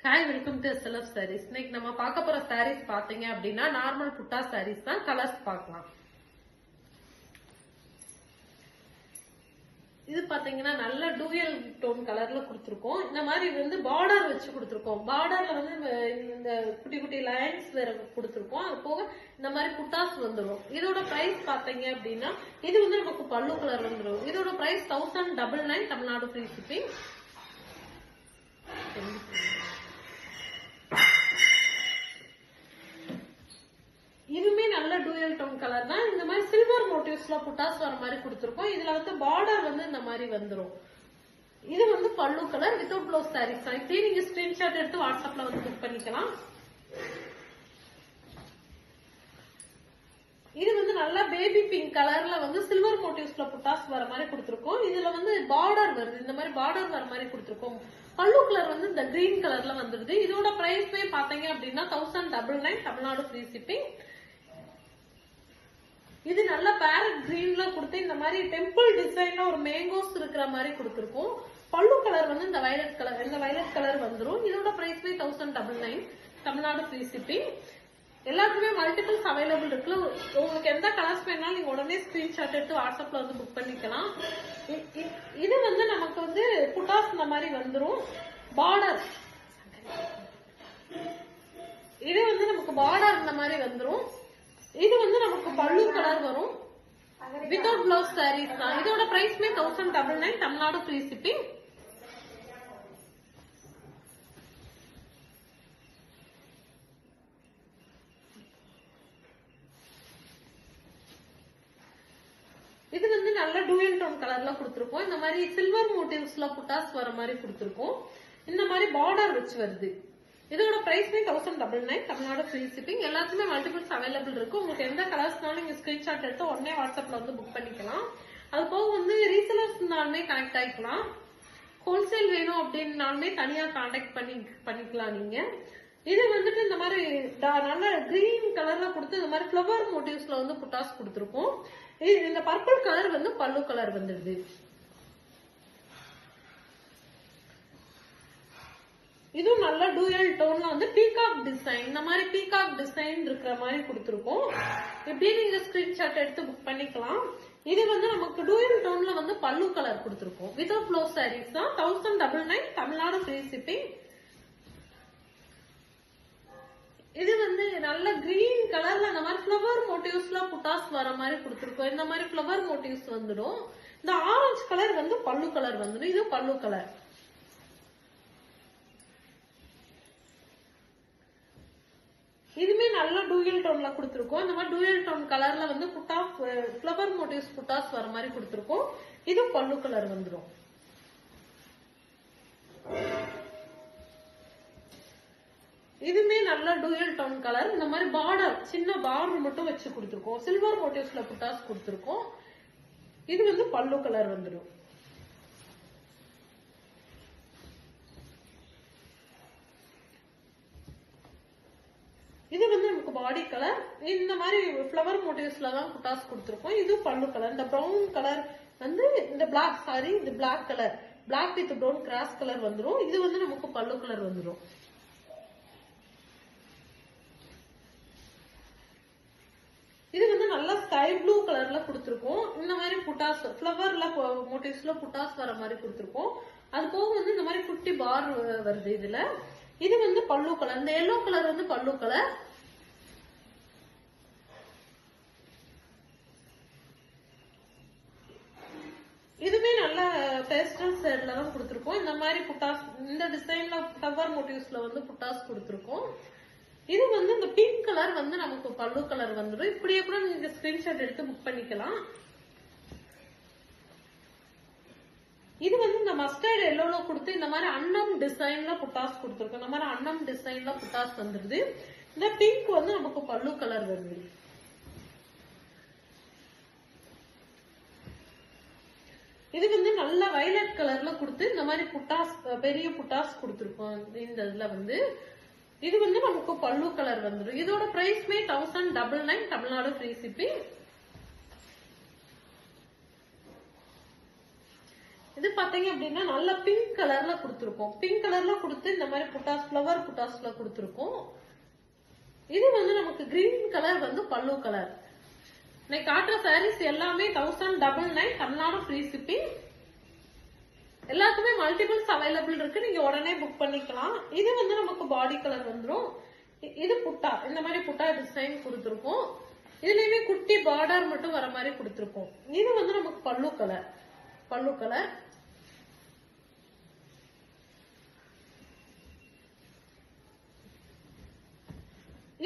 Hi, welcome to SLF sarees. இன்னைக்கு நம்ம பார்க்க போற sarees பாத்தீங்க அப்படின்னா நார்மல் புட்டா sarees தான். கலர்ஸ் பார்க்கலாம். இது பாத்தீங்கன்னா நல்ல டூயல் டோன் கலர்ல கொடுத்துருக்கோம். இந்த மாதிரி வந்து பார்டர் வச்சு கொடுத்துருக்கோம். பார்டர்ல வந்து இந்த குட்டி குட்டி லைன்ஸ் வேற கொடுத்துருக்கோம். அது போக இந்த மாதிரி புட்டாஸ் வந்துடும். இதோட பிரைஸ் பாத்தீங்க அப்படின்னா இது வந்து நமக்கு பல்லு கலர் வந்துடும். இதோட பிரைஸ் 1099 தமிழ்நாடு ஃப்ரீ ஷிப்பிங். இதுமே நல்ல டூயல் டோன் கலர் தான். இந்த மாதிரி சில்வர் மோட்டிவ்ஸ்ல புட்டாஸ் வர மாதிரி கொடுத்துருக்கோம். இதுல வந்து பார்டர் வந்து இந்த மாதிரி வந்துடும். இது வந்து பல்லு கலர் வித்தவுட் ப்ளவுஸ் சாரீஸ் தான். இப்படியே நீங்க ஸ்கிரீன்ஷாட் எடுத்து வாட்ஸ்அப்ல வந்து புக் பண்ணிக்கலாம். இது வந்து நல்ல பேபி பிங்க் கலர்ல வந்து சில்வர் மோட்டிவ்ஸ்ல புட்டாஸ் வர மாதிரி கொடுத்துருக்கோம். இதுல வந்து பார்டர் வருது. இந்த மாதிரி பார்டர் வர மாதிரி கொடுத்துருக்கோம். பல்லு கலர் வந்து இந்த கிரீன் கலர்ல வந்துருது. இதோட பிரைஸ்மே பாத்தீங்க அப்படின்னா 1099 தமிழ்நாடு ஃப்ரீ ஷிப்பிங். இது நல்ல பேரட் கிரீன்ல கொடுத்து இந்த மாதிரி டெம்பிள் டிசைன்ல ஒரு மேங்கோஸ் இருக்கிற மாதிரி கொடுத்துருக்கோம். பல்லு கலர் வந்து இந்த வயலட் கலர் வந்துடும். இதோட பிரைஸ்மே 1099 தமிழ்நாடு ஃப்ரீ ஷிப்பிங். எல்லாத்துக்குமே மல்டிபிள்ஸ் அவைலபிள் இருக்கு. உங்களுக்கு எந்த கலர்ஸ் வேணாலும் நீங்க உடனே ஸ்கிரீன்ஷாட் எடுத்து வாட்ஸ்அப்ல வந்து புக் பண்ணிக்கலாம். இது வந்து நமக்கு வந்து புட்டாஸ் இந்த மாதிரி வந்துடும். பார்டர் இது வந்து நமக்கு பார்டர் இந்த மாதிரி வந்துடும். இது வந்து நமக்கு பல்லு கலர் வரும். வித்தவுட் பிளவுஸ் சாரீஸ் தான். இதோட பிரைஸ்மே 1099 தமிழ்நாடு ஃப்ரீ ஷிப்பிங். இது வந்து நல்ல டூயல் டோன் கலர்ல கொடுத்துருக்கோம். இந்த மாதிரி சில்வர் மோட்டிவ்ஸ்ல புட்டாஸ் வர மாதிரி கொடுத்துருக்கோம். இந்த மாதிரி பார்டர் வச்சு வருது. இதோட பிரைஸ்மே 1099 தமிழ்நாடு ஃப்ரீ ஷிப்பிங். எல்லாத்துக்குமே மல்டிபிள்ஸ் அவைலபிள் இருக்கு. உங்களுக்கு எந்த கலர்ஸ்னாலும் நீங்க ஸ்கிரீன்ஷாட் எடுத்து உடனே வாட்ஸ்அப்ல வந்து புக் பண்ணிக்கலாம். அது போக வந்து ரீசெலர்ஸ்னாலுமே கனெக்ட் ஆகிக்கலாம். ஹோல்சேல் வேணும் அப்படின்னாலுமே தனியா கான்டாக்ட் பண்ணிக்கலாம் நீங்க. இது வந்துட்டு இந்த மாதிரி நல்ல கிரீன் கலர்ல கொடுத்து இந்த மாதிரி ஃபிளவர் மோட்டிவ்ஸ்ல வந்து புட்டாஸ் கொடுத்துருக்கோம். இந்த பர்பிள் கலர் வந்து பல்லு கலர் வந்துடுது. இதுவும் நல்ல டூயல் டோன்ல வந்து பீகாக் டிசைன், இந்த மாதிரி பீகாக் டிசைன் இருக்கிற மாதிரி கொடுத்துருக்கோம். இப்படியே நீங்க ஸ்கிரீன்ஷாட் எடுத்து புக் பண்ணிக்கலாம். இது வந்து நமக்கு டூயல் டோன்ல வந்து பல்லு கலர் கொடுத்துருக்கோம். வித்தவுட் ப்ளவுஸ் சாரீஸ் தான். 1099 தமிழ்நாடு ஃப்ரீ ஷிப்பிங். இது வந்து நல்ல கிரீன் கலர்ல இந்த மாதிரி ஃபிளவர் மோட்டிவ்ஸ்ல புட்டாஸ் வர மாதிரி கொடுத்துருக்கோம். இந்த மாதிரி ஃபிளவர் மோட்டிவ்ஸ் வந்துடும். இந்த ஆரஞ்சு கலர் வந்து பல்லு கலர் வந்துடும். இது பல்லு கலர். இதுமே நல்ல டூயல் டோன்ல கொடுத்துருக்கோம். இந்த மாதிரி டூயல் டோன் கலர்ல வந்து புட்டாஸ் ஃபிளவர் மோட்டிவ்ஸ் புட்டாஸ் வர மாதிரி கொடுத்துருக்கோம். இது பல்லு கலர் வந்துடும். இதுமே நல்ல டூயல் டோன் கலர். இந்த மாதிரி பார்டர் சின்ன பார்டர் மட்டும் வச்சு கொடுத்துருக்கோம். சில்வர் மோட்டிவ்ஸ்ல புட்டாஸ் கொடுத்துருக்கோம். இது வந்து பல்லு கலர் வந்துடும். இது வந்து நமக்கு பாடி கலர். இந்த மாதிரி ஃபிளவர் மோட்டிவ்ஸ்ல தான் புட்டாஸ் கொடுத்துருக்கோம். இது பல்லு கலர். இந்த ப்ரௌன் கலர் வந்து இந்த இது black colour, black with brown cross colour வந்துடும். இது வந்து நமக்கு பல்லு கலர் வந்துடும். இது வந்து நல்ல ஸ்கை ப்ளூ கலர்ல கொடுத்துருக்கோம். இந்த மாதிரி புட்டாஸ் ஃபிளவர்ல மோட்டிவ்ஸ்ல புட்டாஸ் வர மாதிரி கொடுத்துருக்கோம். அது போக வந்து இந்த மாதிரி குட்டி பார் வருது இதுல. இது வந்து பல்லு கலர். இந்த எல்லோ கலர் வந்து பல்லு கலர். இதுமே நல்ல பேஸ்டல் ஷேட்ல தான் கொடுத்துருக்கோம். இந்த மாதிரி புட்டாஸ் இந்த டிசைன்ல ஃபிளவர் மோட்டிவ்ஸ்ல வந்து புட்டாஸ் கொடுத்துருக்கோம். இது வந்து இந்த பிங்க் கலர் வந்து நமக்கு பல்லு கலர் வந்துடும். இப்படியே கூட நீங்க ஸ்கிரீன்ஷாட் எடுத்து புக் பண்ணிக்கலாம். இது வந்து இந்த மஸ்டர்ட் எல்லோல கொடுத்து இந்த மாதிரி அன்னம் டிசைன்ல புட்டாஸ் கொடுத்துருக்கோம். இந்த மாதிரி அன்னம் டிசைன்ல புட்டாஸ் வந்துருது. இந்த பிங்க் வந்து நமக்கு பல்லு கலர் வருது. இது வந்து நல்ல வயலட் கலர்ல கொடுத்து இந்த மாதிரி புட்டாஸ் பெரிய புட்டாஸ் கொடுத்துருக்கோம். இந்த இதுல வந்து இது வந்து நமக்கு பல்லு கலர் வந்துடும். இதோட பிரைஸ்மே 1099 தமிழ்நாடு ஃப்ரீ ஷிப்பிங். இது பாத்தீங்க அப்படின்னா நல்ல பிங்க் கலர்ல கொடுத்துருக்கோம். பிங்க் கலர்ல கொடுத்து இந்த மாதிரி புட்டாஸ் ஃபிளவர் புட்டாஸ்ல கொடுத்துருக்கோம். இது வந்து நமக்கு கிரீன் கலர் வந்து பல்லு கலர். இன்னைக்கு காட்டுற சாரீஸ் எல்லாமே 1099 தமிழ்நாடு ஃப்ரீ ஷிப்பிங். எல்லாத்துக்குமே மல்டிபிள்ஸ் அவைலபிள் இருக்கு, நீங்க உடனே புக் பண்ணிக்கலாம். இது வந்து நமக்கு பாடி கலர் வந்துடும். இது புட்டா, இந்த மாதிரி புட்டா டிசைன் கொடுத்துருக்கோம். இதுலயுமே குட்டி பார்டர் மட்டும் வர மாதிரி கொடுத்துருக்கோம். இது வந்து நமக்கு பல்லு கலர். பல்லு கலர்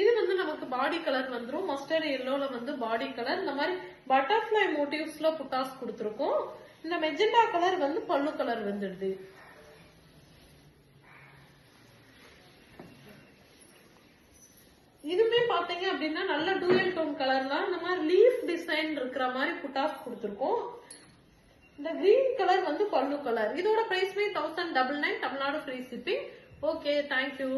இது வந்து நமக்கு பாடி கலர் வந்துரும். மஸ்டர்ட் எல்லோல வந்து பாடி கலர். இந்த மாதிரி பட்டர்ஃபிளை மோட்டிவ்ஸ்ல புட்டாஸ் கொடுத்துருக்கோம். இந்த மெஜெண்டா கலர் வந்து பல்லு கலர் வந்துடுது. இதுமே பாத்தீங்க அப்படின்னா நல்ல டூயல் டோன் கலர்ல இந்த மாதிரி லீஃப் டிசைன் இருக்கிற மாதிரி புட்டாஸ் கொடுத்துருக்கோம். இந்த கிரீன் கலர் வந்து பல்லு கலர். இதோட பிரைஸ்மே 1099 Tamil Nadu free shipping. Okay, thank you.